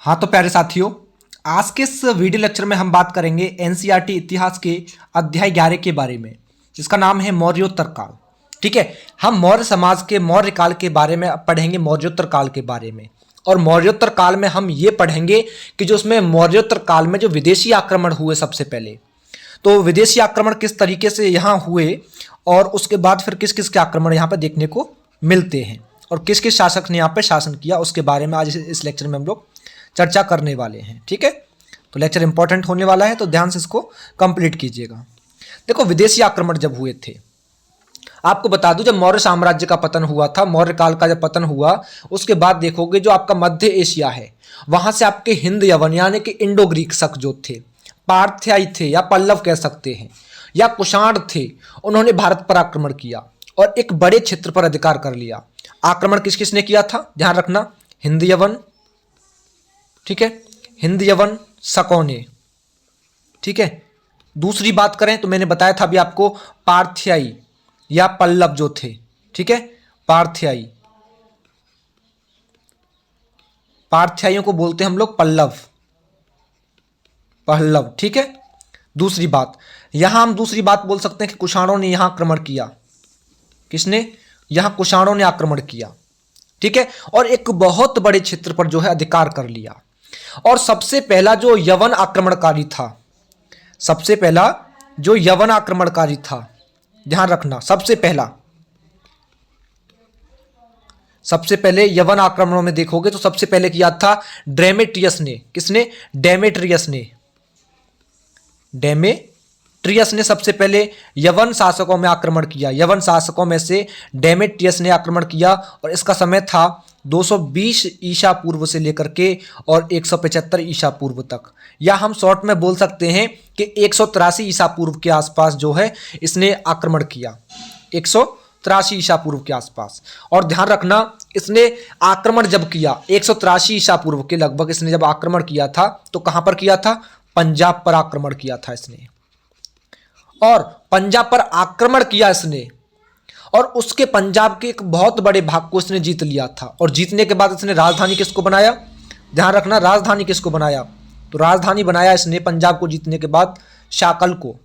हाँ तो प्यारे साथियों, आज के इस वीडियो लेक्चर में हम बात करेंगे एनसीईआरटी इतिहास के अध्याय 11 के बारे में, जिसका नाम है मौर्योत्तर काल। ठीक है, हम मौर्य समाज के मौर्य काल के बारे में पढ़ेंगे, मौर्योत्तर काल के बारे में। और मौर्योत्तर काल में हम ये पढ़ेंगे कि जो उसमें मौर्योत्तर काल में जो विदेशी आक्रमण हुए सबसे पहले, तो विदेशी आक्रमण किस तरीके से यहाँ हुए और उसके बाद फिर किस किस के आक्रमण यहाँ पर देखने को मिलते हैं और किस किस शासक ने यहाँ पर शासन किया, उसके बारे में आज इस लेक्चर में हम लोग चर्चा करने वाले हैं। ठीक है, तो लेक्चर इंपॉर्टेंट होने वाला है, तो ध्यान से इसको कंप्लीट कीजिएगा। देखो, विदेशी आक्रमण जब हुए थे, आपको बता दूं, जब मौर्य साम्राज्य का पतन हुआ था, मौर्य काल का जब पतन हुआ, उसके बाद देखोगे जो आपका मध्य एशिया है, वहां से आपके हिंद यवन यानी कि इंडो ग्रीक शक जो थे, पार्थ्याई थे या पल्लव कह सकते हैं, या कुषाण थे, उन्होंने भारत पर आक्रमण किया और एक बड़े क्षेत्र पर अधिकार कर लिया। आक्रमण किस किसने किया था, ध्यान रखना, हिंद यवन, ठीक है, हिंद यवन शकों ने। ठीक है, दूसरी बात करें तो मैंने बताया था अभी आपको, पार्थ्याई या पल्लव जो थे। ठीक है, पार्थ्याई, पार्थ्याइयों को बोलते हैं हम लोग पल्लव, पल्लव। ठीक है, दूसरी बात, यहां हम दूसरी बात बोल सकते हैं कि कुषाणों ने यहां आक्रमण किया। किसने? यहां कुषाणों ने आक्रमण किया। ठीक है, और एक बहुत बड़े क्षेत्र पर जो है अधिकार कर लिया। और सबसे पहला जो यवन आक्रमणकारी था, सबसे पहला जो यवन आक्रमणकारी था, ध्यान रखना, सबसे पहले यवन आक्रमणों में देखोगे तो सबसे पहले किया था डेमेट्रियस ने। किसने? डेमेट्रियस ने। डेमेट्रियस ने सबसे पहले यवन शासकों में आक्रमण किया। यवन शासकों में से डेमेट्रियस ने आक्रमण किया और इसका समय था 220 ईसा पूर्व से लेकर के और 175 ईसा पूर्व तक, या हम शॉर्ट में बोल सकते हैं कि 183 ईसा पूर्व के आसपास जो है इसने आक्रमण किया, 183 ईसा पूर्व के आसपास। और ध्यान रखना, इसने आक्रमण जब किया 183 ईसा पूर्व के लगभग, इसने जब आक्रमण किया था तो कहां पर किया था? पंजाब पर आक्रमण किया था इसने। और पंजाब पर आक्रमण किया इसने और उसके पंजाब के एक बहुत बड़े भाग को इसने जीत लिया था। और जीतने के बाद इसने राजधानी किसको बनाया? ध्यान रखना, राजधानी किसको बनाया? तो राजधानी बनाया इसने पंजाब को जीतने के बाद शाकल को।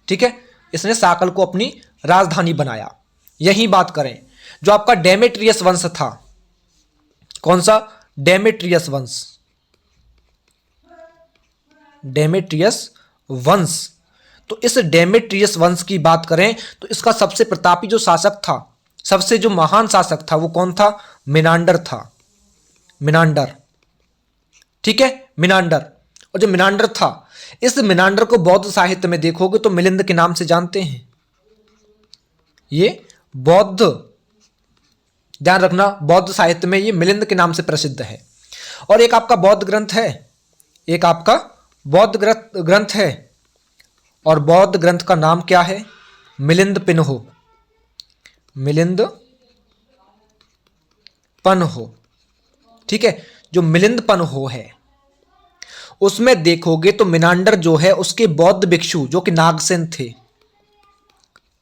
ठीक है, इसने शाकल को अपनी राजधानी बनाया। यही बात करें, जो आपका डेमेट्रियस वंश था, कौन सा? डेमेट्रियस वंश, डेमेट्रियस वंश। तो इस डेमेट्रियस वंश की बात करें तो इसका सबसे प्रतापी जो शासक था, सबसे जो महान शासक था, वो कौन था? मिनांडर था, मिनांडर। ठीक है, मिनांडर। और जो मिनांडर था, इस मिनांडर को बौद्ध साहित्य में देखोगे तो मिलिंद के नाम से जानते हैं। ये बौद्ध, ध्यान रखना, बौद्ध साहित्य में ये मिलिंद के नाम से प्रसिद्ध है। और एक आपका बौद्ध ग्रंथ है, एक आपका बौद्ध ग्रंथ है, और बौद्ध ग्रंथ का नाम क्या है? मिलिंद पिन्हो, मिलिंद पन्हो। ठीक है, जो मिलिंद पन्हो है उसमें देखोगे तो मिनांडर जो है उसके बौद्ध भिक्षु जो कि नागसेन थे,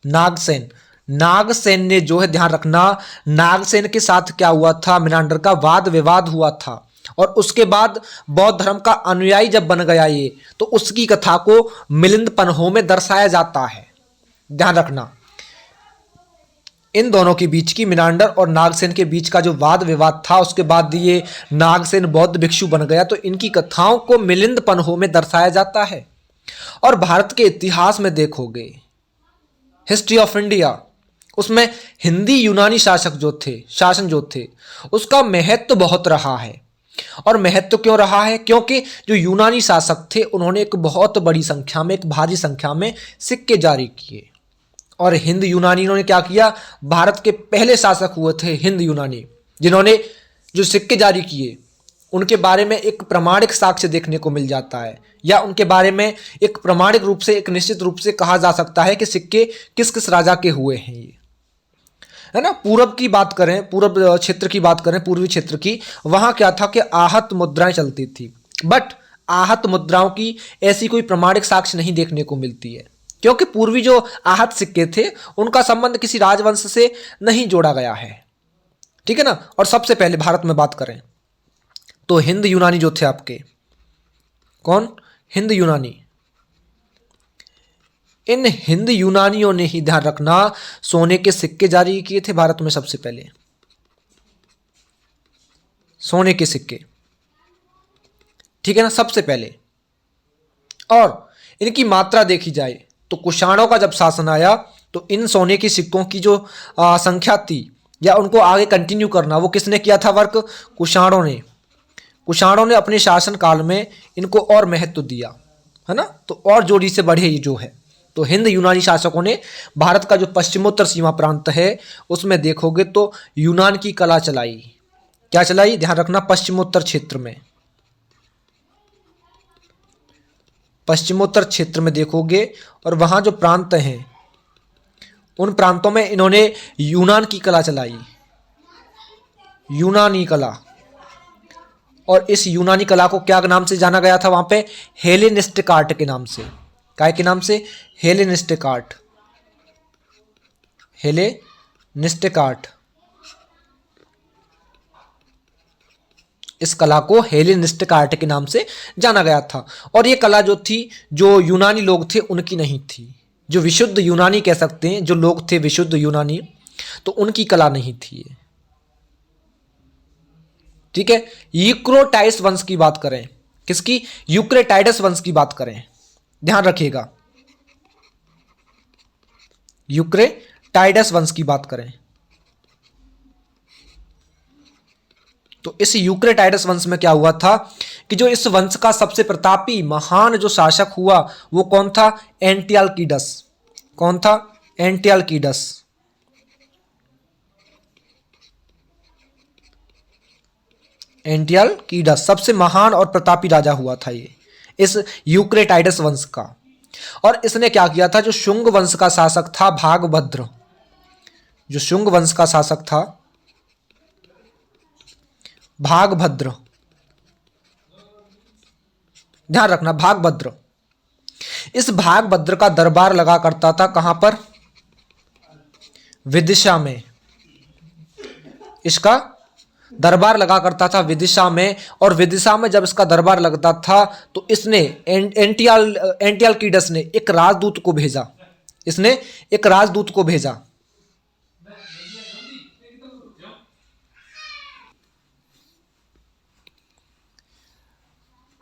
नागसेन, नागसेन ने जो है, ध्यान रखना, नागसेन के साथ क्या हुआ था? मिनांडर का वाद विवाद हुआ था। और उसके बाद बौद्ध धर्म का अनुयायी जब बन गया ये, तो उसकी कथा को मिलिंद पन्हो में दर्शाया जाता है। ध्यान रखना, इन दोनों के बीच की, मिनांडर और नागसेन के बीच का जो वाद विवाद था, उसके बाद ये नागसेन बौद्ध भिक्षु बन गया, तो इनकी कथाओं को मिलिंद पन्हो में दर्शाया जाता है। और भारत के इतिहास में देखोगे, हिस्ट्री ऑफ इंडिया, उसमें हिंदी यूनानी शासन जो थे उसका महत्व बहुत रहा है। और महत्व क्यों रहा है? क्योंकि जो यूनानी शासक थे उन्होंने एक बहुत बड़ी संख्या में, एक भारी संख्या में सिक्के जारी किए। और हिंद यूनानी इन्होंने क्या किया? भारत के पहले शासक हुए थे हिंद यूनानी, जिन्होंने जो सिक्के जारी किए उनके बारे में एक प्रमाणिक साक्ष्य देखने को मिल जाता है, या उनके बारे में एक प्रमाणिक रूप से, एक निश्चित रूप से कहा जा सकता है कि सिक्के किस किस राजा के हुए हैं ये, है ना। पूरब की बात करें, पूर्व क्षेत्र की बात करें, पूर्वी क्षेत्र की, वहां क्या था कि आहत मुद्राएं चलती थी। बट आहत मुद्राओं की ऐसी कोई प्रमाणिक साक्ष्य नहीं देखने को मिलती है, क्योंकि पूर्वी जो आहत सिक्के थे उनका संबंध किसी राजवंश से नहीं जोड़ा गया है। ठीक है ना। और सबसे पहले भारत में बात करें तो हिंद यूनानी जो थे आपके, कौन? हिंद यूनानी। इन हिंद यूनानियों ने ही, ध्यान रखना, सोने के सिक्के जारी किए थे भारत में सबसे पहले, सोने के सिक्के, ठीक है ना, सबसे पहले। और इनकी मात्रा देखी जाए तो कुषाणों का जब शासन आया तो इन सोने के सिक्कों की जो संख्या थी या उनको आगे कंटिन्यू करना, वो किसने किया था वर्क? कुषाणों ने। कुषाणों ने अपने शासन काल में इनको और महत्व दिया, है ना, तो और जोड़ी से बढ़े ये जो है। तो हिंद यूनानी शासकों ने भारत का जो पश्चिमोत्तर सीमा प्रांत है उसमें देखोगे तो यूनान की कला चलाई। क्या चलाई? ध्यान रखना, पश्चिमोत्तर क्षेत्र में, पश्चिमोत्तर क्षेत्र में देखोगे और वहां जो प्रांत हैं उन प्रांतों में इन्होंने यूनान की कला चलाई, यूनानी कला। और इस यूनानी कला को क्या नाम से जाना गया था वहां पे? हेलेनिस्टिक आर्ट के नाम से। काय के नाम से? Hellenistic art, Hellenistic art. इस कला को हेलेनिस्टिक आर्ट के नाम से जाना गया था। और ये कला जो थी, जो यूनानी लोग थे उनकी नहीं थी, जो विशुद्ध यूनानी कह सकते हैं, जो लोग थे विशुद्ध यूनानी, तो उनकी कला नहीं थी ये, ठीक है। यूक्रेटाइडस वंश की बात करें, किसकी? यूक्रेटाइडस वंश की बात करें, ध्यान रखिएगा, यूक्रेटाइडस वंश की बात करें तो इस यूक्रेटाइडस वंश में क्या हुआ था कि जो इस वंश का सबसे प्रतापी महान जो शासक हुआ वो कौन था? एंटियालकीडस। कौन था? एंटियालकीडस। एंटियालकीडस सबसे महान और प्रतापी राजा हुआ था ये, इस यूक्रेटाइडस वंश का। और इसने क्या किया था? जो शुंग वंश का शासक था भागभद्र, जो शुंग वंश का शासक था भागभद्र, ध्यान रखना, भागभद्र, इस भागभद्र का दरबार लगा करता था कहां पर? विदिशा में। इसका दरबार लगा करता था विदिशा में। और विदिशा में जब इसका दरबार लगता था तो इसने एंटियालकीडस ने एक राजदूत को भेजा, इसने एक राजदूत को भेजा।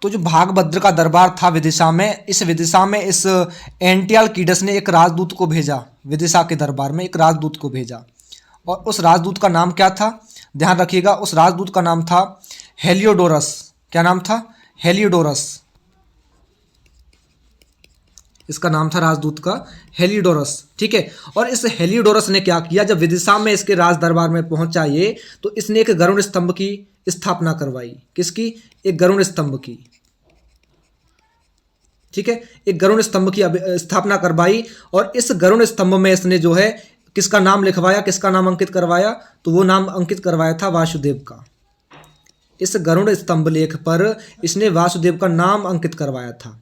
तो जो भागभद्र का दरबार था विदिशा में, इस विदिशा में इस एंटियालकीडस ने एक राजदूत को भेजा, विदिशा के दरबार में एक राजदूत को भेजा। और उस राजदूत का नाम क्या था? ध्यान रखिएगा, उस राजदूत का नाम था हेलियोडोरस। क्या नाम था? हेलियोडोरस। इसका नाम था राजदूत का हेलियोडोरस, ठीक है। और इस हेलियोडोरस ने क्या किया? जब विदिशा में इसके राज दरबार में पहुंचा ये, तो इसने एक गरुड़ स्तंभ की स्थापना करवाई। किसकी? एक गरुड़ स्तंभ की, ठीक है, एक गरुड़ स्तंभ की स्थापना करवाई। और इस गरुड़ स्तंभ में इसने जो है किसका नाम लिखवाया, किसका नाम अंकित करवाया? तो वो नाम अंकित करवाया था वासुदेव का। इस गरुड़ स्तंभ लेख पर इसने वासुदेव का नाम अंकित करवाया था।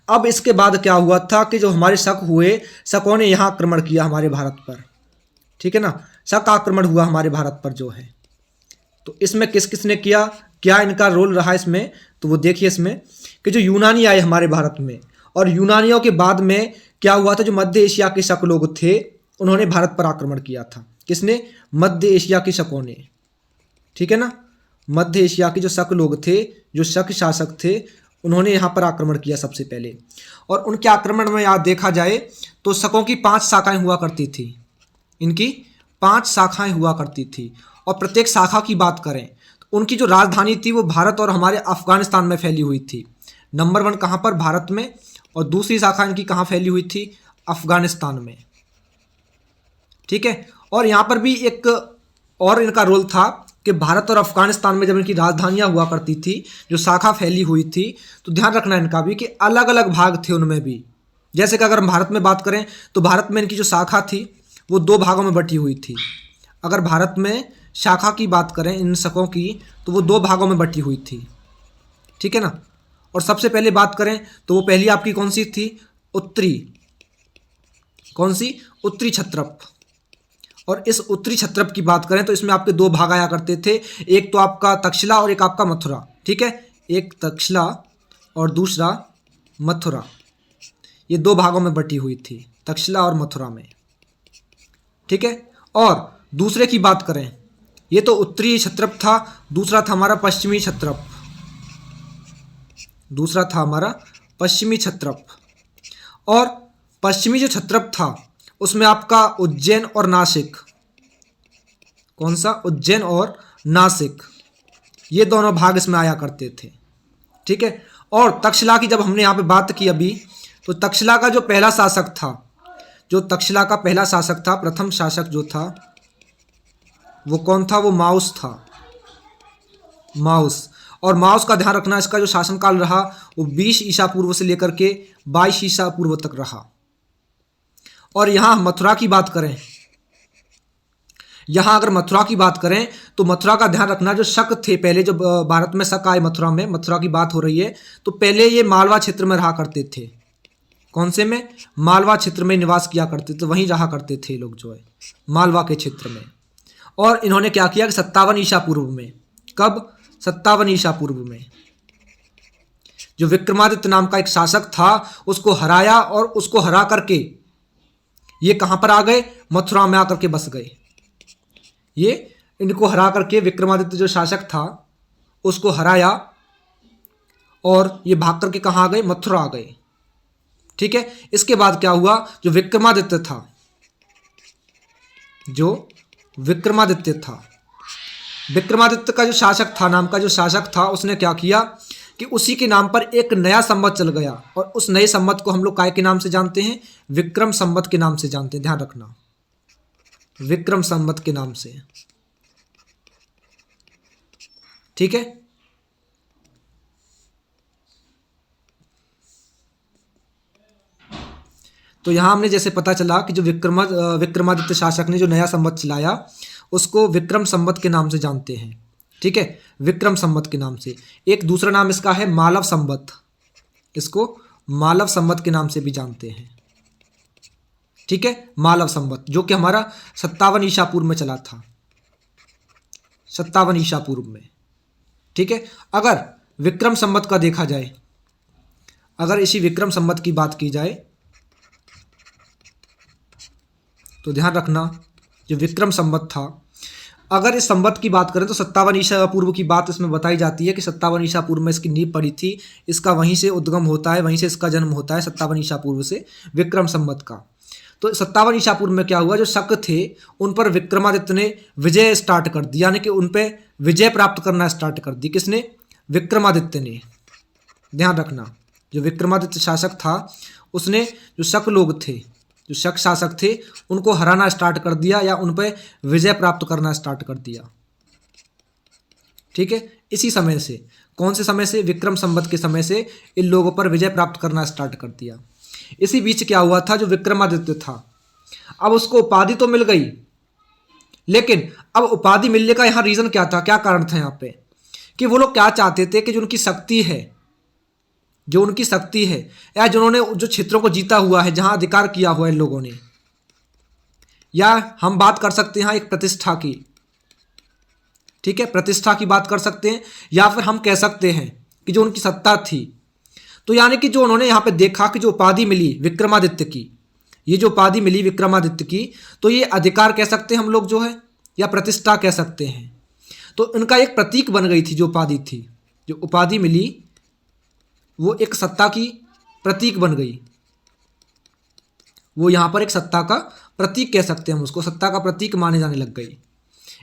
अब इसके बाद क्या हुआ था कि जो हमारे शक हुए, शकों ने यहाँ आक्रमण किया हमारे भारत पर, ठीक है ना, शक आक्रमण हुआ हमारे भारत पर जो है। तो इसमें किस किसने किया, क्या इनका रोल रहा इसमें? तो वो देखिए इसमें कि जो यूनानी आए हमारे भारत में, और यूनानियों के बाद में क्या हुआ था? जो मध्य एशिया के शक लोग थे उन्होंने भारत पर आक्रमण किया था। किसने? मध्य एशिया के शकों ने, ठीक है ना, मध्य एशिया के जो शक लोग थे, जो शक शासक थे, उन्होंने यहाँ पर आक्रमण किया सबसे पहले। और उनके आक्रमण में याद देखा जाए तो शकों की 5 शाखाएं हुआ करती थी, इनकी 5 शाखाएं हुआ करती थी। और प्रत्येक शाखा की बात करें तो उनकी जो राजधानी थी वो भारत और हमारे अफगानिस्तान में फैली हुई थी। नंबर 1 कहाँ पर? भारत में। और दूसरी शाखा इनकी कहाँ फैली हुई थी? अफगानिस्तान में, ठीक है। और यहाँ पर भी एक और इनका रोल था कि भारत और अफगानिस्तान में जब इनकी राजधानियां हुआ करती थी, जो शाखा फैली हुई थी, तो ध्यान रखना इनका भी कि अलग अलग भाग थे उनमें भी। जैसे कि अगर हम भारत में बात करें तो भारत में इनकी जो शाखा थी वो 2 भागों में बटी हुई थी। अगर भारत में शाखा की बात करें इन शकों की तो वो 2 भागों में बटी हुई थी, ठीक है ना। और सबसे पहले बात करें तो वो पहली आपकी कौन सी थी? उत्तरी, कौन सी? उत्तरी क्षत्रप। और इस उत्तरी क्षत्रप की बात करें तो इसमें आपके 2 भाग आया करते थे, एक तो आपका तक्षशिला और एक आपका मथुरा। ठीक है, एक तक्षशिला और दूसरा मथुरा, ये दो भागों में बटी हुई थी, तक्षशिला और मथुरा में। ठीक है, और दूसरे की बात करें, ये तो उत्तरी क्षत्रप था, दूसरा था हमारा पश्चिमी क्षत्रप, दूसरा था हमारा पश्चिमी क्षत्रप। और पश्चिमी जो क्षत्रप था उसमें आपका उज्जैन और नासिक, कौन सा, उज्जैन और नासिक, ये दोनों भाग इसमें आया करते थे। ठीक है, और तक्षशिला की जब हमने यहाँ पे बात की अभी, तो तक्षशिला का जो पहला शासक था, जो तक्षशिला का पहला शासक था, प्रथम शासक जो था वो कौन था, वो माउस था, माउस। और माउस का ध्यान रखना, इसका जो शासनकाल रहा वो 20 ईसा पूर्व से लेकर के 22 ईसा पूर्व तक रहा। और यहाँ मथुरा की बात करें, यहाँ अगर मथुरा की बात करें तो मथुरा का ध्यान रखना, जो शक थे पहले, जो भारत में शक आए मथुरा में, मथुरा की बात हो रही है, तो पहले ये मालवा क्षेत्र में रहा करते थे। कौन से में, मालवा क्षेत्र में निवास किया करते थे, वहीं रहा करते थे लोग जो है मालवा के क्षेत्र में। और इन्होंने क्या किया कि 57 ईसा पूर्व में, कब, 57 ईसा पूर्व में जो विक्रमादित्य नाम का एक शासक था उसको हराया, और उसको हरा करके ये कहां पर आ गए, मथुरा में आकर के बस गए। ये इनको हरा करके, विक्रमादित्य जो शासक था उसको हराया और ये भाग करके कहां आ गए, मथुरा आ गए। ठीक है, इसके बाद क्या हुआ, जो विक्रमादित्य था, जो विक्रमादित्य था, विक्रमादित्य का जो शासक था, नाम का जो शासक था, उसने क्या किया कि उसी के नाम पर एक नया संवत चल गया, और उस नए संवत को हम लोग काय के नाम से जानते हैं, विक्रम संवत के नाम से जानते हैं, ध्यान रखना, विक्रम संवत के नाम से। ठीक है, तो यहां हमने जैसे पता चला कि जो विक्रमादित्य शासक ने जो नया संवत चलाया उसको विक्रम संवत के नाम से जानते हैं। ठीक है, विक्रम संवत के नाम से। एक दूसरा नाम इसका है मालव संवत, इसको मालव संवत के नाम से भी जानते हैं। ठीक है, मालव संवत, जो कि हमारा 57 ईसा पूर्व में चला था, 57 ईसा पूर्व में। ठीक है, अगर विक्रम संवत का देखा जाए, अगर इसी विक्रम संवत की बात की जाए तो ध्यान रखना, जो विक्रम संवत था, अगर इस संवत की बात करें तो 57 ईसा पूर्व की बात इसमें बताई जाती है कि 57 ईसा पूर्व में इसकी नींव पड़ी थी, इसका वहीं से उद्गम होता है, वहीं से इसका जन्म होता है, 57 ईसा पूर्व से विक्रम संवत का। तो 57 ईसा पूर्व में क्या हुआ, जो शक थे उन पर विक्रमादित्य ने विजय स्टार्ट कर दी, यानी कि उन पर विजय प्राप्त करना स्टार्ट कर दी। किसने, विक्रमादित्य ने। ध्यान रखना, जो विक्रमादित्य शासक था उसने जो शक लोग थे, जो शक शासक थे, उनको हराना स्टार्ट कर दिया, या उन पर विजय प्राप्त करना स्टार्ट कर दिया। ठीक है, इसी समय से, कौन से समय से, विक्रम संवत के समय से इन लोगों पर विजय प्राप्त करना स्टार्ट कर दिया। इसी बीच क्या हुआ था, जो विक्रमादित्य था, अब उसको उपाधि तो मिल गई, लेकिन अब उपाधि मिलने का यहाँ रीजन क्या था, क्या कारण था यहाँ पे, कि वो लोग क्या चाहते थे कि जो उनकी शक्ति है, जो उनकी शक्ति है, या जिन्होंने जो क्षेत्रों को जीता हुआ है, जहां अधिकार किया हुआ है इन लोगों ने, या हम बात कर सकते हैं एक प्रतिष्ठा की। ठीक है, प्रतिष्ठा की बात कर सकते हैं, या फिर हम कह सकते हैं कि जो उनकी सत्ता थी। तो यानी कि जो उन्होंने यहाँ पे देखा कि जो उपाधि मिली विक्रमादित्य की, ये जो उपाधि मिली विक्रमादित्य की, तो ये अधिकार कह सकते हैं हम लोग जो है, या प्रतिष्ठा कह सकते हैं। तो इनका एक प्रतीक बन गई थी जो उपाधि थी, जो उपाधि मिली वो एक सत्ता की प्रतीक बन गई, वो यहाँ पर एक सत्ता का प्रतीक कह सकते हैं हम उसको, सत्ता का प्रतीक माने जाने लग गई।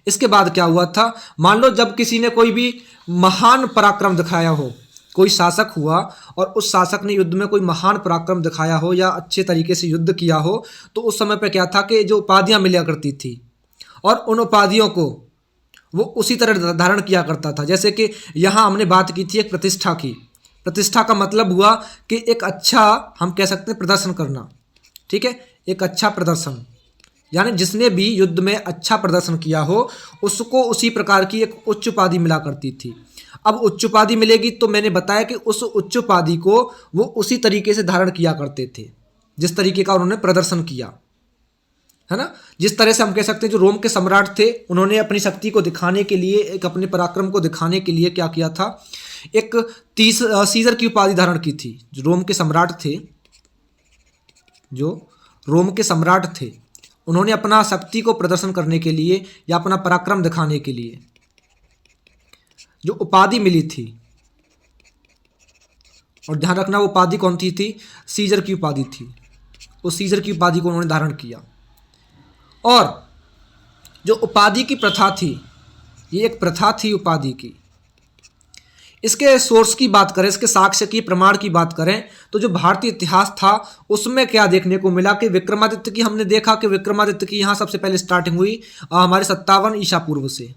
इसके बाद क्या हुआ था, मान लो जब किसी ने कोई भी महान पराक्रम दिखाया हो, कोई शासक हुआ और उस शासक ने युद्ध में कोई महान पराक्रम दिखाया हो या अच्छे तरीके से युद्ध किया हो, तो उस समय पे क्या था कि जो उपाधियां मिला करती थी, और उन उपाधियों को वो उसी तरह धारण किया करता था। जैसे कि यहाँ हमने बात की थी एक प्रतिष्ठा की। प्रतिष्ठा का मतलब हुआ कि एक अच्छा, हम कह सकते हैं प्रदर्शन करना। ठीक है, एक अच्छा प्रदर्शन, यानी जिसने भी युद्ध में अच्छा प्रदर्शन किया हो उसको उसी प्रकार की एक उच्च उपाधि मिला करती थी। अब उच्च उपाधि मिलेगी तो मैंने बताया कि उस उच्च उपाधि को वो उसी तरीके से धारण किया करते थे जिस तरीके का उन्होंने प्रदर्शन किया, है ना। जिस तरह से हम कह सकते हैं जो रोम के सम्राट थे, उन्होंने अपनी शक्ति को दिखाने के लिए, एक अपने पराक्रम को दिखाने के लिए क्या किया था एक सीजर की उपाधि धारण की थी। जो रोम के सम्राट थे, जो रोम के सम्राट थे, उन्होंने अपना शक्ति को प्रदर्शन करने के लिए या अपना पराक्रम दिखाने के लिए जो उपाधि मिली थी, और ध्यान रखना वो उपाधि कौन सी थी, सीजर की उपाधि थी। उस सीजर की उपाधि को उन्होंने धारण किया। और जो उपाधि की प्रथा थी, ये एक प्रथा थी उपाधि की। इसके सोर्स की बात करें, इसके साक्ष्य की, प्रमाण की बात करें, तो जो भारतीय इतिहास था उसमें क्या देखने को मिला कि विक्रमादित्य की, हमने देखा कि विक्रमादित्य की यहाँ सबसे पहले स्टार्टिंग हुई हमारे 57 ईसा पूर्व से।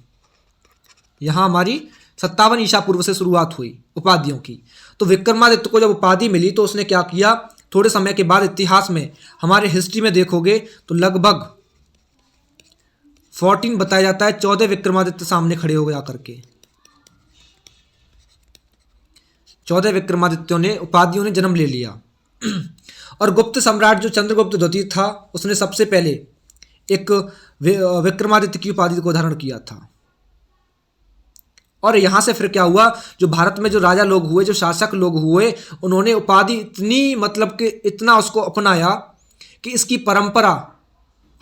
यहाँ हमारी 57 ईसा पूर्व से शुरुआत हुई उपाधियों की। तो विक्रमादित्य को जब उपाधि मिली तो उसने क्या किया, थोड़े समय के बाद इतिहास में, हमारे हिस्ट्री में देखोगे तो लगभग 14 बताया जाता है, 14 विक्रमादित्य सामने खड़े हो गए आकर के। 14 विक्रमादित्यों ने, उपाधियों ने जन्म ले लिया। और गुप्त सम्राट जो चंद्रगुप्त द्वितीय था, उसने सबसे पहले एक विक्रमादित्य की उपाधि को धारण किया था। और यहां से फिर क्या हुआ, जो भारत में जो राजा लोग हुए, जो शासक लोग हुए, उन्होंने उपाधि इतनी, मतलब कि इतना उसको अपनाया कि इसकी परंपरा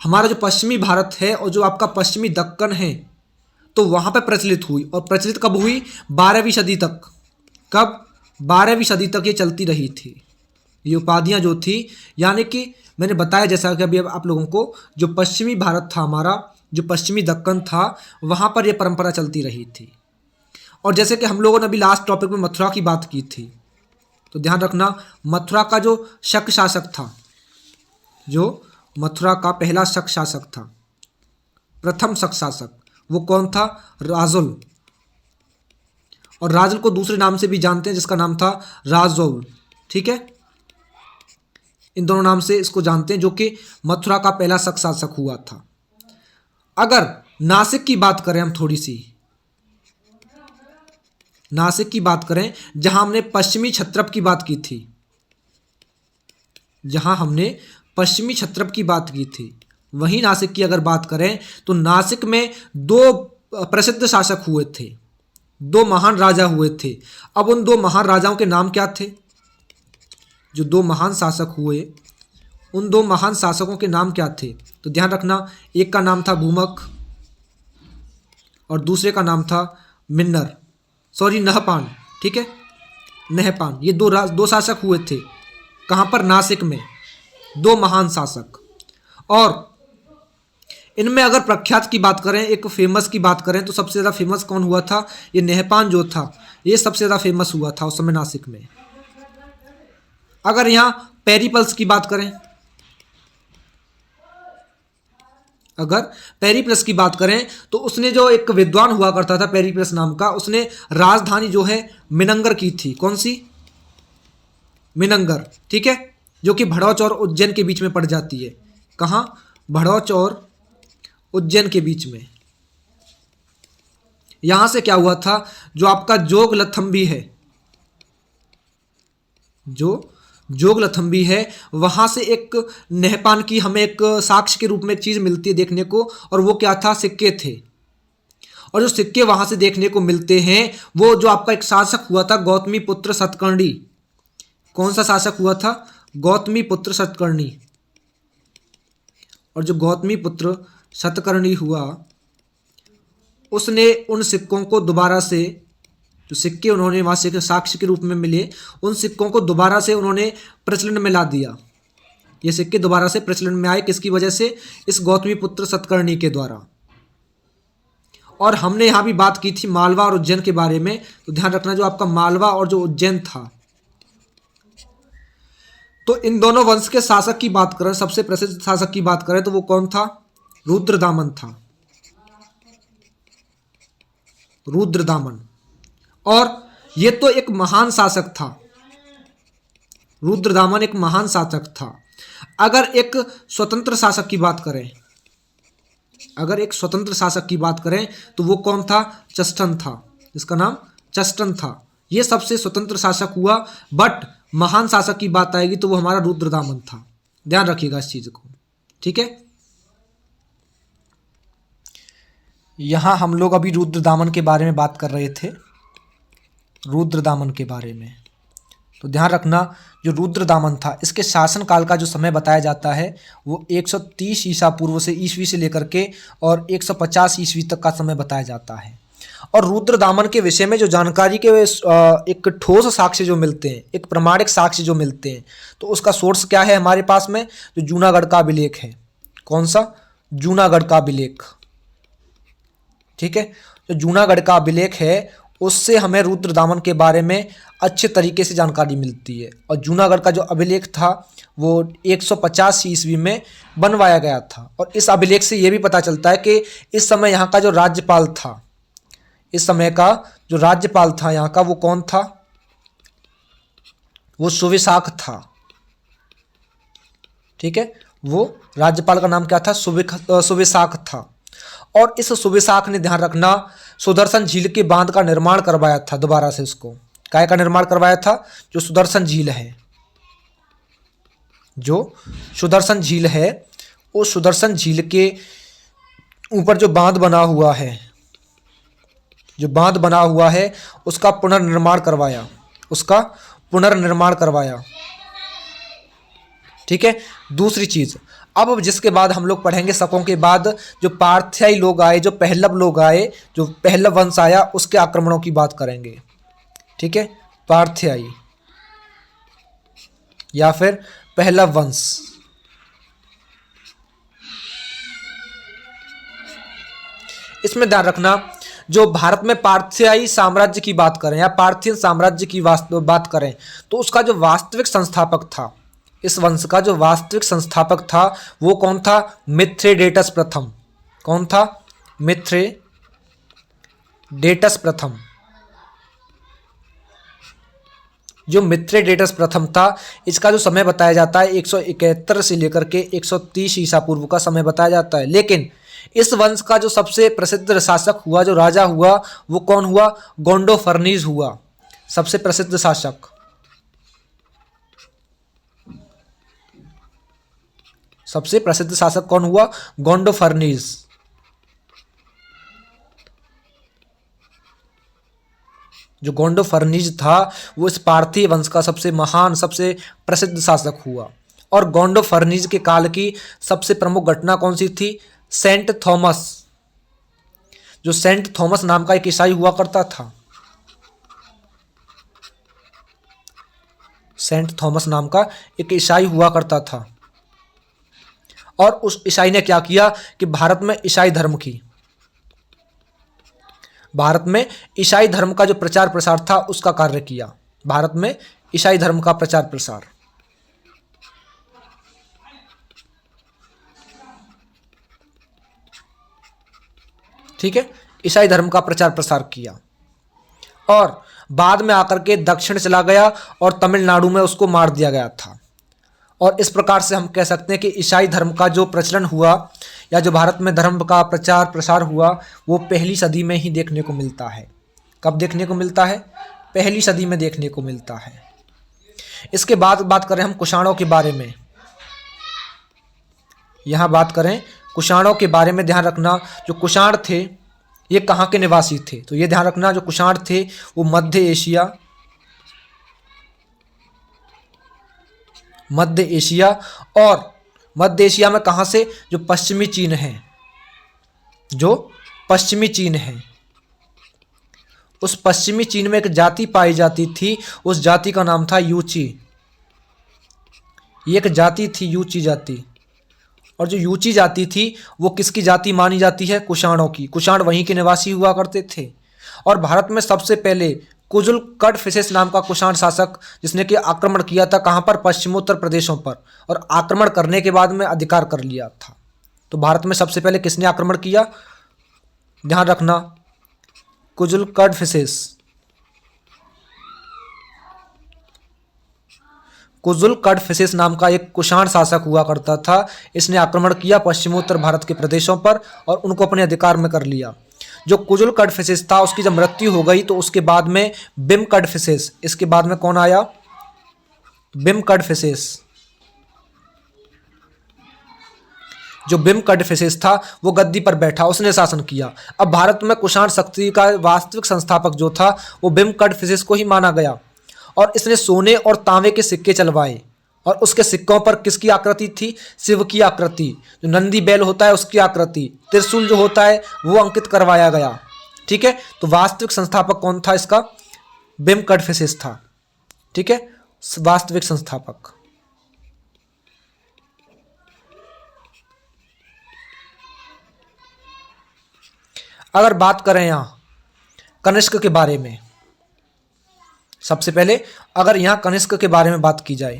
हमारा जो पश्चिमी भारत है और जो आपका पश्चिमी दक्कन है, तो वहां पर प्रचलित हुई। और प्रचलित कब हुई, 12वीं सदी तक। कब, 12वीं सदी तक ये चलती रही थी, ये उपाधियां जो थी। यानी कि मैंने बताया जैसा कि अभी आप लोगों को, जो पश्चिमी भारत था हमारा, जो पश्चिमी दक्कन था, वहां पर यह परंपरा चलती रही थी। और जैसे कि हम लोगों ने अभी लास्ट टॉपिक में मथुरा की बात की थी, तो ध्यान रखना, मथुरा का जो शक शासक था, जो मथुरा का पहला शक शासक था, प्रथम शक शासक, वो कौन था, राजुल। और राजुल को दूसरे नाम से भी जानते हैं, जिसका नाम था राजौल। ठीक है, इन दोनों नाम से इसको जानते हैं, जो कि मथुरा का पहला शक शासक हुआ था। अगर नासिक की बात करें हम, थोड़ी सी नासिक की बात करें, जहां हमने पश्चिमी क्षत्रप की बात की थी, जहां हमने पश्चिमी क्षत्रप की बात की थी, वहीं नासिक की अगर बात करें तो नासिक में 2 प्रसिद्ध शासक हुए थे, 2 महान राजा हुए थे। अब उन 2 महान राजाओं के नाम क्या थे, जो 2 महान शासक हुए, उन 2 महान शासकों के नाम क्या थे, तो ध्यान रखना, एक का नाम था भूमक और दूसरे का नाम था नहपान। ठीक है, नहपान। ये 2 शासक हुए थे। कहां पर, नासिक में, 2 महान शासक। और इनमें अगर प्रख्यात की बात करें, एक फेमस की बात करें, तो सबसे ज़्यादा फेमस कौन हुआ था, ये नहपान जो था, ये सबसे ज़्यादा फेमस हुआ था उस समय नासिक में। अगर यहाँ पेरिप्लस की बात करें, अगर पेरिप्लस की बात करें, तो उसने, जो एक विद्वान हुआ करता था पेरिप्लस नाम का, उसने राजधानी जो है मिनंगर की थी। कौन सी, मिनंगर। ठीक है, जो कि भड़ौच और उज्जैन के बीच में पड़ जाती है। कहाँ, भड़ौच और उज्जैन के बीच में। यहां से क्या हुआ था, जो आपका जोगलथम्बी है, जो जोगलथम्बी है, वहां से एक नहपान की हमें एक साक्ष्य के रूप में एक चीज मिलती है देखने को, और वो क्या था, सिक्के थे। और जो सिक्के वहां से देखने को मिलते हैं, वो जो आपका एक शासक हुआ था, गौतमी पुत्र सतकर्णी। कौन सा शासक हुआ था, गौतमी पुत्र सतकर्णी। और जो गौतमी पुत्र सतकर्णी हुआ, उसने उन सिक्कों को दोबारा से, जो सिक्के उन्होंने वहां से साक्ष्य के रूप में मिले, उन सिक्कों को दोबारा से उन्होंने प्रचलन में ला दिया। ये सिक्के दोबारा से प्रचलन में आए, किसकी वजह से, इस गौतमी पुत्र सतकर्णी के द्वारा। और हमने यहां भी बात की थी मालवा और उज्जैन के बारे में, तो ध्यान रखना, जो आपका मालवा और जो उज्जैन था, तो इन दोनों वंश के शासक की बात करें, सबसे प्रसिद्ध शासक की बात करें, तो वो कौन था, रुद्रदामन था, रुद्रदामन। और ये तो एक महान शासक था, रुद्रदामन एक महान शासक था। अगर एक स्वतंत्र शासक की बात करें, अगर एक स्वतंत्र शासक की बात करें, तो वो कौन था, चस्टन था, जिसका नाम चस्टन था। ये सबसे स्वतंत्र शासक हुआ, बट महान शासक की बात आएगी तो वो हमारा रुद्रदामन था। ध्यान रखिएगा इस चीज को। ठीक है, यहां हम लोग अभी रुद्रदामन के बारे में बात कर रहे थे। रुद्रदामन के बारे में। तो ध्यान रखना, जो रुद्रदामन था इसके शासनकाल का जो समय बताया जाता है वो 130 ईसा पूर्व से ईस्वी से लेकर के और 150 ईस्वी तक का समय बताया जाता है। और रुद्रदामन के विषय में जो जानकारी के एक ठोस साक्ष्य जो मिलते हैं, एक प्रमाणिक साक्ष्य जो मिलते हैं, तो उसका सोर्स क्या है हमारे पास में? जो जूनागढ़ का अभिलेख है। कौन सा? जूनागढ़ का अभिलेख। ठीक है, जो जूनागढ़ का अभिलेख है उससे हमें रुद्रदामन के बारे में अच्छे तरीके से जानकारी मिलती है। और जूनागढ़ का जो अभिलेख था वो 150 ईस्वी में बनवाया गया था। और इस अभिलेख से ये भी पता चलता है कि इस समय यहाँ का जो राज्यपाल था, इस समय का जो राज्यपाल था यहाँ का, वो कौन था? वो सुविशाख था। ठीक है, वो राज्यपाल का नाम क्या था? सुविशाख था। और इस सुविशाख ने, ध्यान रखना, सुदर्शन झील के बांध का निर्माण करवाया था दोबारा से। इसको काय का निर्माण करवाया था? जो सुदर्शन झील है, जो सुदर्शन झील है, उस सुदर्शन झील के ऊपर जो बांध बना हुआ है, जो बांध बना हुआ है उसका पुनर्निर्माण करवाया, उसका पुनर्निर्माण करवाया। ठीक है, दूसरी चीज, अब जिसके बाद हम लोग पढ़ेंगे शकों के बाद जो पार्थियाई लोग आए, जो पहलव लोग आए, जो पहलव वंश आया, उसके आक्रमणों की बात करेंगे। ठीक है, पार्थियाई या फिर पहलव वंश। इसमें ध्यान रखना, जो भारत में पार्थियाई साम्राज्य की बात करें या पार्थियन साम्राज्य की बात करें, तो उसका जो वास्तविक संस्थापक था, इस वंश का जो वास्तविक संस्थापक था वो कौन था? मिथ्रेडेटस प्रथम। कौन था? मिथ्रेडेटस प्रथम। जो मिथ्रेडेटस प्रथम था, इसका जो समय बताया जाता है 171 से लेकर के 130 ईसा पूर्व का समय बताया जाता है। लेकिन इस वंश का जो सबसे प्रसिद्ध शासक हुआ, जो राजा हुआ, वो कौन हुआ? गोंडोफर्नीज हुआ, सबसे प्रसिद्ध शासक। सबसे प्रसिद्ध शासक कौन हुआ? गोंडोफर्नीज। जो गोंडोफर्नीज था वो इस पार्थी वंश का सबसे महान, सबसे प्रसिद्ध शासक हुआ। और गोंडोफर्नीज के काल की सबसे प्रमुख घटना कौन सी थी? Saint Thomas. जो सेंट थॉमस नाम का एक ईसाई हुआ करता था, सेंट थॉमस नाम का एक ईसाई हुआ करता था। और उस ईसाई ने क्या किया कि भारत में ईसाई धर्म की, भारत में ईसाई धर्म का जो प्रचार प्रसार था उसका कार्य किया। भारत में ईसाई धर्म का प्रचार प्रसार। ठीक है, ईसाई धर्म का प्रचार प्रसार किया। और बाद में आकर के दक्षिण चला गया और तमिलनाडु में उसको मार दिया गया था। और इस प्रकार से हम कह सकते हैं कि ईसाई धर्म का जो प्रचलन हुआ या जो भारत में धर्म का प्रचार प्रसार हुआ वो पहली सदी में ही देखने को मिलता है। कब देखने को मिलता है? पहली सदी में देखने को मिलता है। इसके बाद बात करें हम कुषाणों के बारे में। यहाँ बात करें कुषाणों के बारे में, ध्यान रखना, जो कुषाण थे ये कहाँ के निवासी थे? तो ये ध्यान रखना, जो कुषाण थे वो मध्य एशिया, मध्य एशिया, और मध्य एशिया में कहाँ से? जो पश्चिमी चीन है, जो पश्चिमी चीन है, उस पश्चिमी चीन में एक जाति पाई जाती थी, उस जाति का नाम था यूची। ये एक जाति थी, यूची जाति। और जो यूची जाति थी वो किसकी जाति मानी जाती है? कुषाणों की। कुषाण वहीं के निवासी हुआ करते थे। और भारत में सबसे पहले कुजुल कडफिसेस नाम का कुषाण शासक, जिसने कि आक्रमण किया था कहाँ पर? पश्चिमोत्तर प्रदेशों पर। और आक्रमण करने के बाद में अधिकार कर लिया था। तो भारत में सबसे पहले किसने आक्रमण किया? ध्यान रखना, कुजुल कडफिसेस। कुजुल कडफिसेस नाम का एक कुषाण शासक हुआ करता था। इसने आक्रमण किया पश्चिमोत्तर भारत के प्रदेशों पर और उनको अपने अधिकार में कर लिया। जो कुजुल कडफिसेस था उसकी जब मृत्यु हो गई तो उसके बाद में बिम कडफिसेस, इसके बाद में कौन आया? बिम कडफिसेस। जो बिम कडफिसेस था वो गद्दी पर बैठा, उसने शासन किया। अब भारत में कुषाण शक्ति का वास्तविक संस्थापक जो था वो बिम कडफिसेस को ही माना गया और इसने सोने और तांबे के सिक्के चलवाए और उसके सिक्कों पर किसकी आकृति थी? शिव की आकृति, जो नंदी बैल होता है उसकी आकृति, त्रिशूल जो होता है वो अंकित करवाया गया। ठीक है, तो वास्तविक संस्थापक कौन था इसका? बिम कडफिसेस था। ठीक है, वास्तविक संस्थापक। अगर बात करें यहाँ कनिष्क के बारे में, सबसे पहले अगर यहाँ कनिष्क के बारे में बात की जाए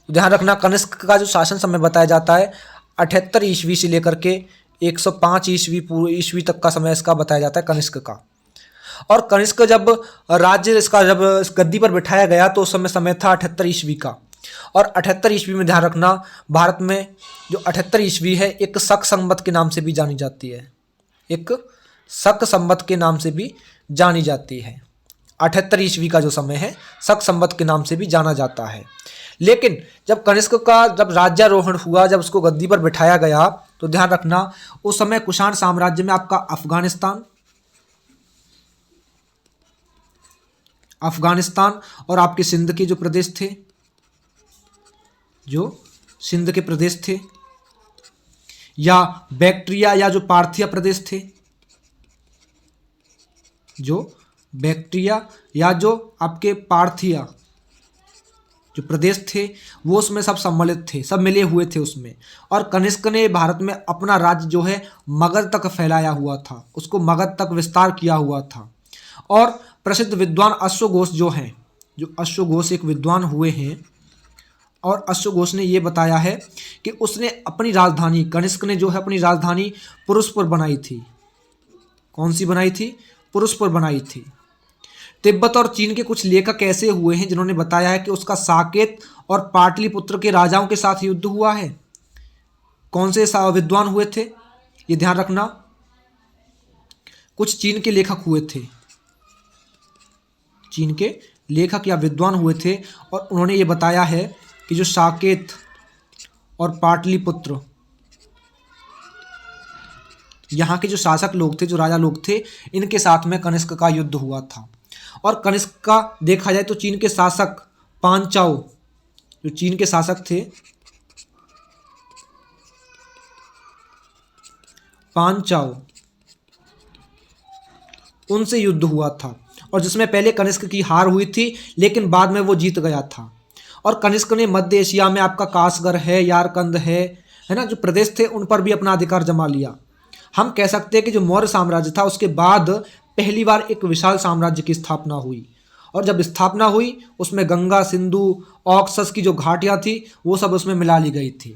तो ध्यान रखना, कनिष्क का जो शासन समय बताया जाता है 78 ईस्वी से लेकर के 105 ईस्वी तक का समय इसका बताया जाता है कनिष्क का। और कनिष्क जब राज्य इसका जब इस गद्दी पर बिठाया गया तो उस समय था 78 ईस्वी का। और 78 ईस्वी में ध्यान रखना, भारत में जो 78 ईस्वी है एक शक संवत के नाम से भी जानी जाती है, एक शक संवत के नाम से भी जानी जाती है। 78 ईस्वी का जो समय है शक संवत के नाम से भी जाना जाता है। लेकिन जब कनिष्क का जब राज्यारोहण हुआ, जब उसको गद्दी पर बिठाया गया तो ध्यान रखना उस समय कुषाण साम्राज्य में आपका अफगानिस्तान और आपके सिंध के जो प्रदेश थे, जो सिंध के प्रदेश थे, या बैक्ट्रिया या जो पार्थिया प्रदेश थे, जो बैक्ट्रिया या जो आपके पार्थिया जो प्रदेश थे वो उसमें सब सम्मिलित थे, सब मिले हुए थे उसमें। और कनिष्क ने भारत में अपना राज्य जो है मगध तक फैलाया हुआ था, उसको मगध तक विस्तार किया हुआ था। और प्रसिद्ध विद्वान अश्वघोष जो हैं, जो अश्वघोष एक विद्वान हुए हैं, और अश्वघोष ने ये बताया है कि उसने अपनी राजधानी, कनिष्क ने जो है अपनी राजधानी पुरुषपुर बनाई थी। कौन सी बनाई थी? पुरुषपुर बनाई थी। तिब्बत और चीन के कुछ लेखक ऐसे हुए हैं जिन्होंने बताया है कि उसका साकेत और पाटलिपुत्र के राजाओं के साथ युद्ध हुआ है। कौन से विद्वान हुए थे ये ध्यान रखना, कुछ चीन के लेखक हुए थे, चीन के लेखक या विद्वान हुए थे, और उन्होंने ये बताया है कि जो साकेत और पाटलिपुत्र यहाँ के जो शासक लोग थे, जो राजा लोग थे, इनके साथ में कनिष्क का युद्ध हुआ था। और कनिष्क का देखा जाए तो चीन के शासक पांचाओ, जो चीन के शासक थे पांचाओ, उनसे युद्ध हुआ था और जिसमें पहले कनिष्क की हार हुई थी लेकिन बाद में वो जीत गया था। और कनिष्क ने मध्य एशिया में आपका कासगर है, यारकंद है ना, जो प्रदेश थे उन पर भी अपना अधिकार जमा लिया। हम कह सकते हैं कि जो मौर्य साम्राज्य था उसके बाद पहली बार एक विशाल साम्राज्य की स्थापना हुई, और जब स्थापना हुई उसमें गंगा, सिंधु, ऑक्सस की जो घाटियाँ थी वो सब उसमें मिला ली गई थी,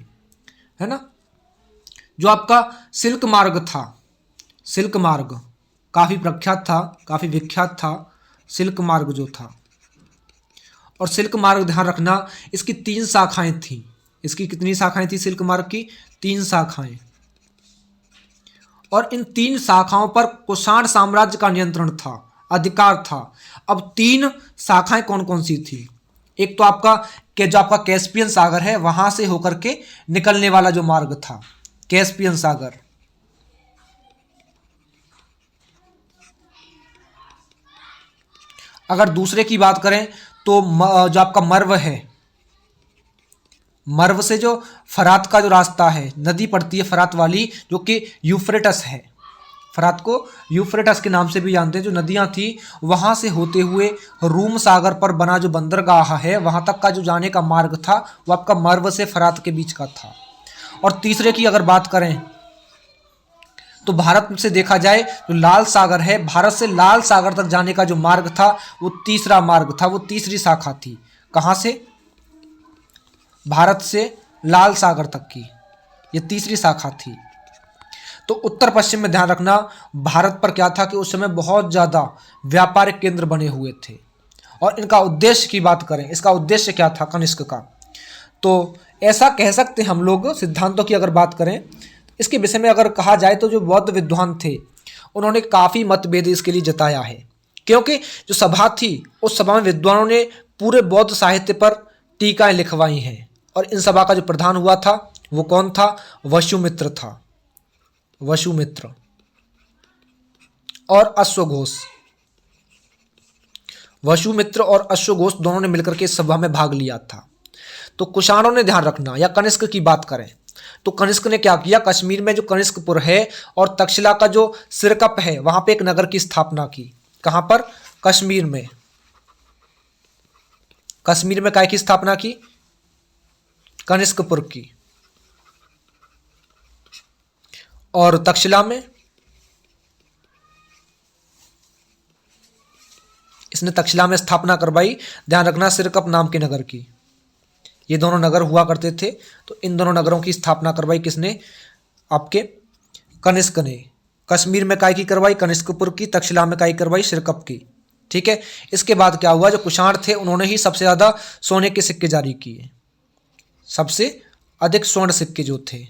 है ना। जो आपका सिल्क मार्ग था, सिल्क मार्ग काफ़ी प्रख्यात था, काफ़ी विख्यात था सिल्क मार्ग जो था। और सिल्क मार्ग ध्यान रखना इसकी 3 शाखाएं थी। इसकी कितनी शाखाएं थी सिल्क मार्ग की? 3 शाखाएं। और इन 3 शाखाओं पर कुषाण साम्राज्य का नियंत्रण था, अधिकार था। अब 3 शाखाएं कौन कौन सी थी? एक तो आपका जो आपका कैस्पियन सागर है वहां से होकर के निकलने वाला जो मार्ग था, कैस्पियन सागर। अगर दूसरे की बात करें तो जो आपका मर्व है, मर्व से जो फरात का जो रास्ता है, नदी पड़ती है फरात वाली, जो कि यूफ्रेटस है। फरात को यूफ्रेटस के नाम से भी जानते हैं। जो नदियां थी वहां से होते हुए रूम सागर पर बना जो बंदरगाह है वहां तक का जो जाने का मार्ग था वो आपका मर्व से फरात के बीच का था। और तीसरे की अगर बात करें तो भारत से देखा जाए जो लाल सागर है, भारत से लाल सागर तक जाने का जो मार्ग था वो तीसरा मार्ग था, वो तीसरी शाखा थी। कहाँ से? भारत से लाल सागर तक की ये तीसरी शाखा थी। तो उत्तर पश्चिम में ध्यान रखना भारत पर क्या था कि उस समय बहुत ज़्यादा व्यापारिक केंद्र बने हुए थे। और इनका उद्देश्य की बात करें, इसका उद्देश्य क्या था कनिष्क का, तो ऐसा कह सकते हैं हम लोग, सिद्धांतों की अगर बात करें इसके विषय में अगर कहा जाए तो जो बौद्ध विद्वान थे उन्होंने काफ़ी मतभेद इसके लिए जताया है। क्योंकि जो सभा थी उस सभा में विद्वानों ने पूरे बौद्ध साहित्य पर टीकाएं लिखवाई हैं, और इन सभा का जो प्रधान हुआ था वो कौन था? वसुमित्र था। वसुमित्र और अश्वघोष। वसुमित्र और अश्वघोष दोनों ने मिलकर के इस सभा में भाग लिया था। तो कुषाणों ने ध्यान रखना, या कनिष्क की बात करें तो कनिष्क ने क्या किया, कश्मीर में जो कनिष्कपुर है और तक्षशिला का जो सिरकप है वहां पे एक नगर की स्थापना की। कहां पर? कश्मीर में। कश्मीर में काय की स्थापना की? कनिष्कपुर की। और तक्षशिला में इसने तक्षशिला में स्थापना करवाई, ध्यान रखना, सिरकप नाम के नगर की। ये दोनों नगर हुआ करते थे, तो इन दोनों नगरों की स्थापना करवाई किसने? आपके कनिष्क ने। कश्मीर में काय की करवाई? कनिष्कपुर की। तक्षशिला में काय करवाई? सिरकप की। ठीक है। इसके बाद क्या हुआ, जो कुषाण थे उन्होंने ही सबसे ज्यादा सोने के सिक्के जारी किए, सबसे अधिक स्वर्ण सिक्के जो थे।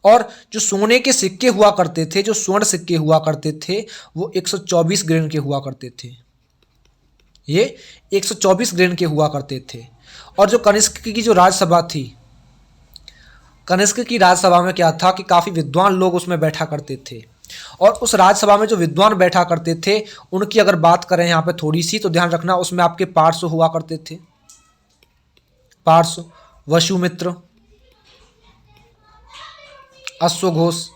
और जो सोने के सिक्के हुआ करते थे, जो स्वर्ण सिक्के हुआ करते थे, वो 124 ग्रेन के हुआ करते थे। ये 124 ग्रेन के हुआ करते थे। और जो कनिष्क की जो राज्यसभा थी, कनिष्क की राज्यसभा में क्या था कि काफ़ी विद्वान लोग उसमें बैठा करते थे। और उस राज्यसभा में जो विद्वान बैठा करते थे उनकी अगर बात करें यहाँ पे थोड़ी सी, तो ध्यान रखना उसमें आपके पार्श्व हुआ करते थे। पार्श्व वसुमित्र, अश्वघोष,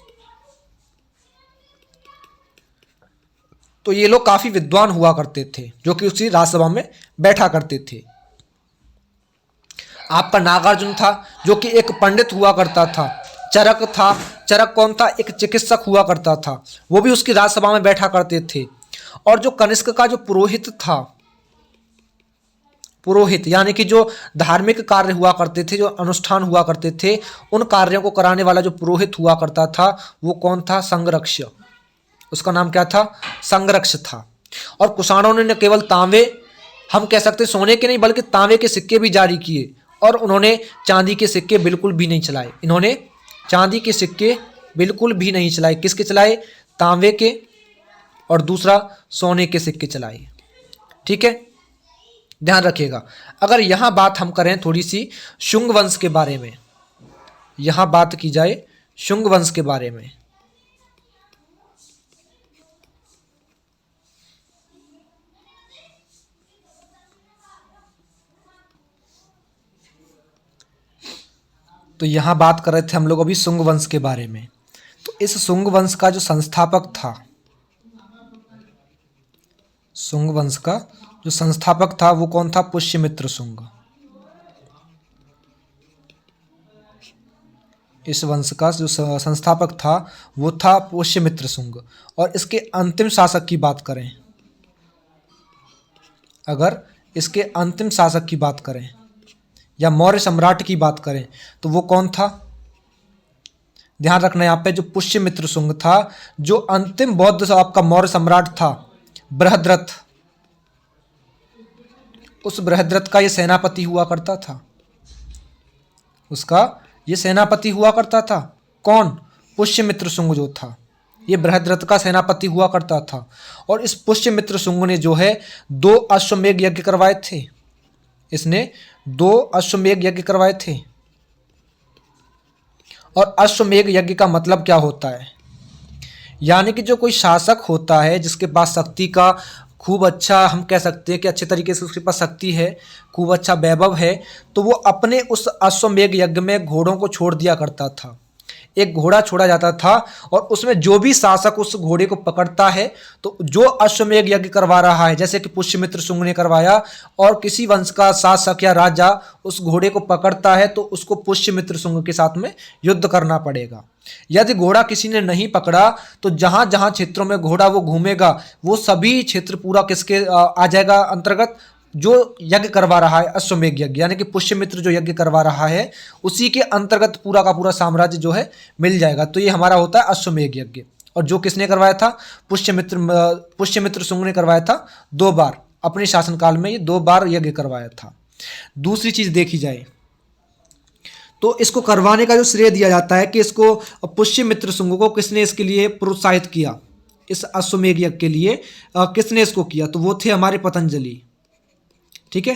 तो ये लोग काफी विद्वान हुआ करते थे जो कि उसी राज्यसभा में बैठा करते थे। आपका नागार्जुन था जो कि एक पंडित हुआ करता था। चरक था, चरक कौन था? एक चिकित्सक हुआ करता था, वो भी उसकी राज्यसभा में बैठा करते थे। और जो कनिष्क का जो पुरोहित था, पुरोहित यानी कि जो धार्मिक कार्य हुआ करते थे, जो अनुष्ठान हुआ करते थे, उन कार्यों को कराने वाला जो पुरोहित हुआ करता था वो कौन था? संरक्ष। उसका नाम क्या था? संरक्ष था। और कुषाणों ने न केवल तांबे, हम कह सकते सोने के नहीं बल्कि तांबे के सिक्के भी जारी किए, और उन्होंने चांदी के सिक्के बिल्कुल भी नहीं चलाए। इन्होंने चांदी के सिक्के बिल्कुल भी नहीं चलाए। किसके चलाए? तांबे के, और दूसरा सोने के सिक्के चलाए। ठीक है, ध्यान रखिएगा। अगर यहाँ बात हम करें थोड़ी सी शुंग वंश के बारे में, यहाँ बात की जाए शुंग वंश के बारे में, तो यहाँ बात कर रहे थे हम लोग अभी शुंग वंश के बारे में। तो इस शुंग वंश का जो संस्थापक था, शुंग वंश का जो संस्थापक था वो कौन था? पुष्यमित्र शुंग। इस वंश का जो संस्थापक था वो था पुष्यमित्र शुंग। और इसके अंतिम शासक की बात करें, अगर इसके अंतिम शासक की बात करें या मौर्य सम्राट की बात करें तो वो कौन था? ध्यान रखना यहाँ पे, जो पुष्यमित्र शुंग था, जो अंतिम बौद्ध आपका मौर्य सम्राट था बृहद्रथ, उस बृहद्रथ का ये सेनापति हुआ करता था। उसका ये सेनापति हुआ करता था। कौन? पुष्यमित्र शुंग जो था, ये बृहद्रथ का सेनापति हुआ करता था। और इस पुष्यमित्र शुंग ने जो है 2 अश्वमेध यज्ञ करवाए थे। इसने 2 अश्वमेध यज्ञ करवाए थे। और अश्वमेध यज्ञ का मतलब क्या होता है? यानी कि जो कोई शासक होता है जिसके पास शक्ति का खूब अच्छा, हम कह सकते हैं कि अच्छे तरीके से उसके पास शक्ति है, खूब अच्छा वैभव है, तो वो अपने उस अश्वमेध यज्ञ में घोड़ों को छोड़ दिया करता था। एक घोड़ा छोड़ा जाता था और उसमें जो भी शासक उस घोड़े को पकड़ता है, तो जो अश्वमेध यज्ञ करवा रहा है, जैसे कि पुष्यमित्र शुंग ने करवाया, और किसी वंश का शासक या राजा उस घोड़े को पकड़ता है तो उसको पुष्यमित्र शुंग के साथ में युद्ध करना पड़ेगा। यदि घोड़ा किसी ने नहीं पकड़ा तो जहां जहां क्षेत्रों में घोड़ा वो घूमेगा वो सभी क्षेत्र पूरा किसके आ जाएगा अंतर्गत? जो यज्ञ करवा रहा है अश्वमेध यज्ञ, यानी कि पुष्यमित्र जो यज्ञ करवा रहा है उसी के अंतर्गत पूरा का पूरा साम्राज्य जो है मिल जाएगा। तो ये हमारा होता है अश्वमेध यज्ञ। और जो किसने करवाया था? पुष्यमित्र शुंग ने करवाया था 2 बार अपने शासनकाल में, ये 2 बार यज्ञ करवाया था। दूसरी चीज देखी जाए तो इसको करवाने का जो श्रेय दिया जाता है कि इसको पुष्यमित्र शुंग को किसने इसके लिए प्रोत्साहित किया, इस अश्वमेध यज्ञ के लिए किसने इसको किया? तो वो थे हमारे पतंजलि। ठीक है,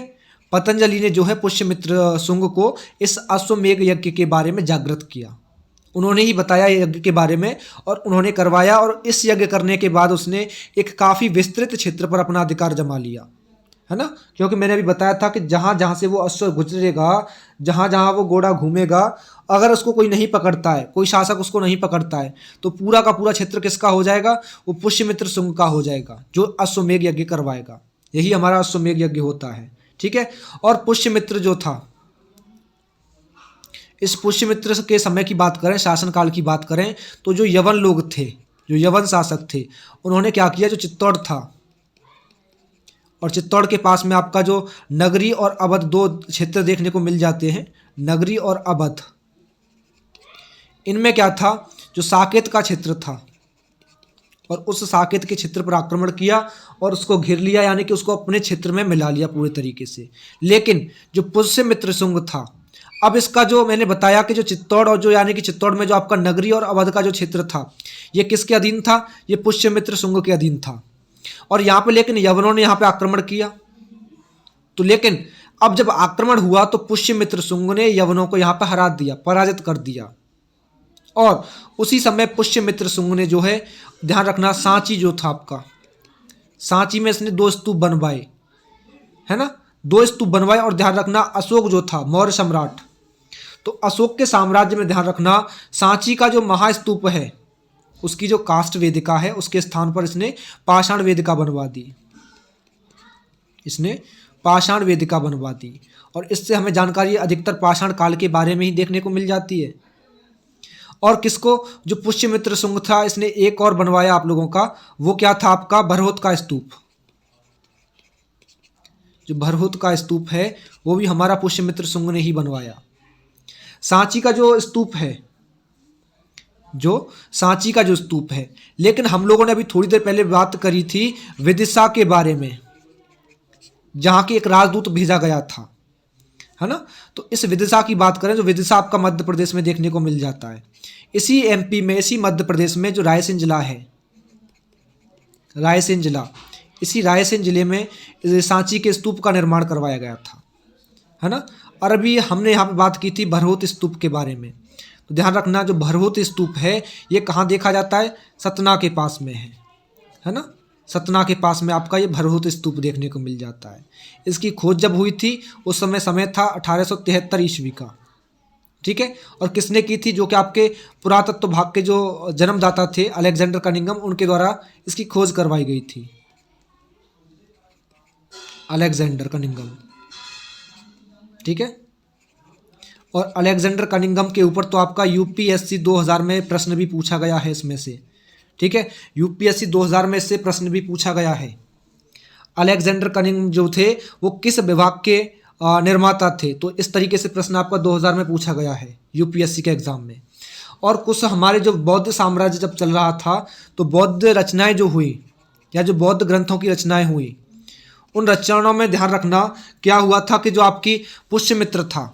पतंजलि ने जो है पुष्यमित्र शुंग को इस अश्वमेध यज्ञ के बारे में जागृत किया। उन्होंने ही बताया यज्ञ के बारे में और उन्होंने करवाया, और इस यज्ञ करने के बाद उसने एक काफ़ी विस्तृत क्षेत्र पर अपना अधिकार जमा लिया, है ना। क्योंकि मैंने अभी बताया था कि जहाँ जहाँ से वो अश्व गुजरेगा, जहाँ जहाँ वो घोड़ा घूमेगा, अगर उसको कोई नहीं पकड़ता है, कोई शासक उसको नहीं पकड़ता है, तो पूरा का पूरा क्षेत्र किसका हो जाएगा? वो पुष्यमित्र शुंग का हो जाएगा, जो अश्वमेध यज्ञ करवाएगा। यही हमारा अश्वमेध यज्ञ होता है, ठीक है। और पुष्यमित्र जो था, इस पुष्यमित्र के समय की बात करें, शासनकाल की बात करें, तो जो यवन लोग थे, जो यवन शासक थे, उन्होंने क्या किया, जो चित्तौड़ था, और चित्तौड़ के पास में आपका जो नगरी और अवध दो क्षेत्र देखने को मिल जाते हैं, नगरी और अवध, इनमें क्या था, जो साकेत का क्षेत्र था, और उस साकेत के क्षेत्र पर आक्रमण किया और उसको घेर लिया, यानी कि उसको अपने क्षेत्र में मिला लिया पूरे तरीके से। लेकिन जो पुष्यमित्र शुंग था, अब इसका जो मैंने बताया कि जो चित्तौड़ और जो यानी कि चित्तौड़ में जो आपका नगरी और अवध का जो क्षेत्र था, ये किसके अधीन था? ये पुष्यमित्र शुंग के अधीन था। और यहाँ पे लेकिन यवनों ने यहाँ पे आक्रमण किया, तो लेकिन अब जब आक्रमण हुआ तो पुष्यमित्र शुंग ने यवनों को यहाँ पे हरा दिया, पराजित कर दिया। और उसी समय पुष्यमित्र शुंग ने जो है, ध्यान रखना, सांची जो था आपका, सांची में इसने 2 स्तूप बनवाए, है ना, 2 स्तूप बनवाए। और ध्यान रखना, अशोक जो था मौर्य सम्राट, तो अशोक के साम्राज्य में ध्यान रखना, सांची का जो महास्तूप है, उसकी जो काष्ठ वेदिका है, उसके स्थान पर इसने पाषाण वेदिका बनवा दी, इसने पाषाण वेदिका बनवा दी। और इससे हमें जानकारी अधिकतर पाषाण काल के बारे में ही देखने को मिल जाती है। और किसको, जो पुष्यमित्र शुंग था, इसने एक और बनवाया आप लोगों का, वो क्या था आपका, भरहोत का स्तूप। जो भरहुत का स्तूप है वो भी हमारा पुष्यमित्र शुंग ने ही बनवाया। सांची का जो स्तूप है, जो सांची का जो स्तूप है, लेकिन हम लोगों ने अभी थोड़ी देर पहले बात करी थी विदिशा के बारे में, जहाँ की एक राजदूत भेजा गया था, है ना। तो इस विदिशा की बात करें, जो विदिशा आपका मध्य प्रदेश में देखने को मिल जाता है। इसी एमपी में, इसी मध्य प्रदेश में जो रायसेन जिला है, रायसेन जिला, इसी रायसेन जिले में सांची के स्तूप का निर्माण करवाया गया था, है ना। और अभी हमने यहाँ पे बात की थी भरहुत स्तूप के बारे में, तो ध्यान रखना, जो भरहुत स्तूप है ये कहाँ देखा जाता है? सतना के पास में है ना। सतना के पास में आपका ये भरहुत स्तूप देखने को मिल जाता है। इसकी खोज जब हुई थी उस समय था 1873 ईस्वी का, ठीक है। और किसने की थी? जो कि आपके पुरातत्व विभाग के जो जन्मदाता थे अलेक्जेंडर कनिंघम, उनके द्वारा इसकी खोज करवाई गई थी, अलेक्जेंडर कनिंघम, ठीक है। और अलेक्जेंडर कनिंघम के ऊपर तो आपका यूपीएससी 2000 में प्रश्न भी पूछा गया है इसमें से, ठीक है। यूपीएससी 2000 में इससे प्रश्न भी पूछा गया है। अलेक्जेंडर कनिंघम जो थे वो किस विभाग के निर्माता थे? तो इस तरीके से प्रश्न आपका 2000 में पूछा गया है यूपीएससी के एग्जाम में। और कुछ हमारे जो बौद्ध साम्राज्य जब चल रहा था, तो बौद्ध रचनाएं जो हुई, या जो बौद्ध ग्रंथों की रचनाएं हुई, उन रचनाओं में ध्यान रखना क्या हुआ था कि जो आपकी पुष्यमित्र था,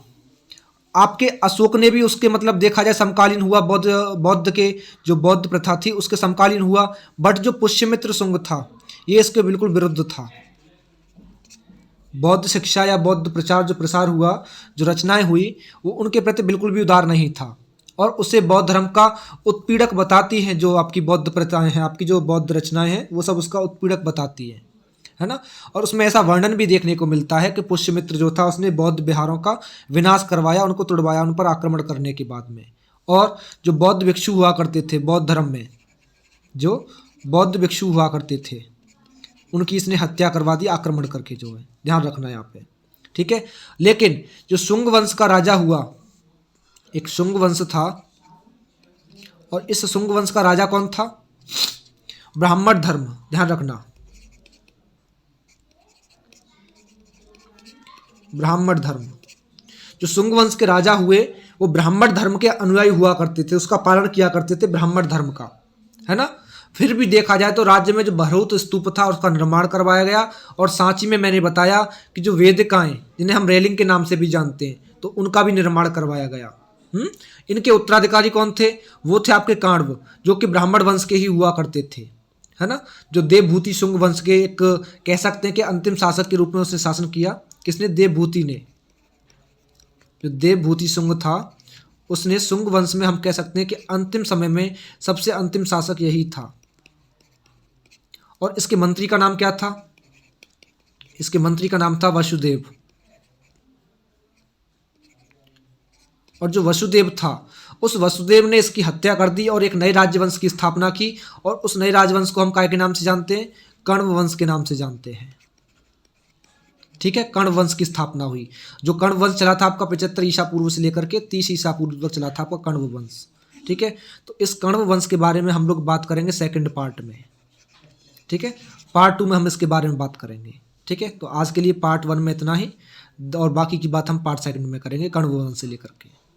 आपके अशोक ने भी उसके मतलब देखा जाए समकालीन हुआ, बौद्ध के जो बौद्ध प्रथा थी उसके समकालीन हुआ। बट जो पुष्यमित्र शुंग था ये इसके बिल्कुल विरुद्ध था। बौद्ध शिक्षा या बौद्ध प्रचार जो प्रसार हुआ, जो रचनाएं हुई, वो उनके प्रति बिल्कुल भी उदार नहीं था, और उसे बौद्ध धर्म का उत्पीड़क बताती हैं। जो आपकी बौद्ध प्रथाएं हैं, आपकी जो बौद्ध रचनाएं हैं, वो सब उसका उत्पीड़क बताती है ना। और उसमें ऐसा वर्णन भी देखने को मिलता है कि पुष्यमित्र जो था उसने बौद्ध विहारों का विनाश करवाया, उनको तुड़वाया, उन पर आक्रमण करने के बाद में। और जो बौद्ध भिक्षु हुआ करते थे बौद्ध धर्म में, जो बौद्ध भिक्षु हुआ करते थे, उनकी इसने हत्या करवा दी आक्रमण करके, जो है ध्यान रखना यहाँ पे, ठीक है। लेकिन जो शुंग वंश का राजा हुआ, एक शुंग वंश था, और इस शुंग वंश का राजा कौन था? ब्राह्मण धर्म, ध्यान रखना, ब्राह्मण धर्म। जो शुंग वंश के राजा हुए वो ब्राह्मण धर्म के अनुयायी हुआ करते थे, उसका पालन किया करते थे, ब्राह्मण धर्म का, है ना। फिर भी देखा जाए तो राज्य में जो भरहुत स्तूप था उसका निर्माण करवाया गया। और सांची में मैंने बताया कि जो वेदिकाएं, जिन्हें हम रेलिंग के नाम से भी जानते हैं, तो उनका भी निर्माण करवाया गया। इनके उत्तराधिकारी कौन थे? वो थे आपके काण्व, जो कि ब्राह्मण वंश के ही हुआ करते थे, है ना। जो देवभूति शुंग वंश के एक कह सकते हैं कि अंतिम शासक के रूप में उसने शासन किया, किसने? देवभूति ने। जो देवभूति शुंग था उसने शुंग वंश में, हम कह सकते हैं कि अंतिम समय में सबसे अंतिम शासक यही था। और इसके मंत्री का नाम क्या था? इसके मंत्री का नाम था वसुदेव। और जो वसुदेव था उस वसुदेव ने इसकी हत्या कर दी और एक नए राजवंश की स्थापना की। और उस नए राजवंश को हम काय के नाम से जानते हैं? कण्व वंश के नाम से जानते हैं। ठीक है, कण्व वंश की स्थापना हुई। जो कण्व वंश चला था आपका 75 ईसा पूर्व से लेकर के 30 ईसा पूर्व तक चला था आपका कण्व वंश। ठीक है, तो इस कण्व वंश के बारे में हम लोग बात करेंगे सेकंड पार्ट में। ठीक है, पार्ट 2 में हम इसके बारे में बात करेंगे। ठीक है, तो आज के लिए पार्ट 1 में इतना ही, और बाकी की बात हम पार्ट 2 में करेंगे कण्व वंश से लेकर के।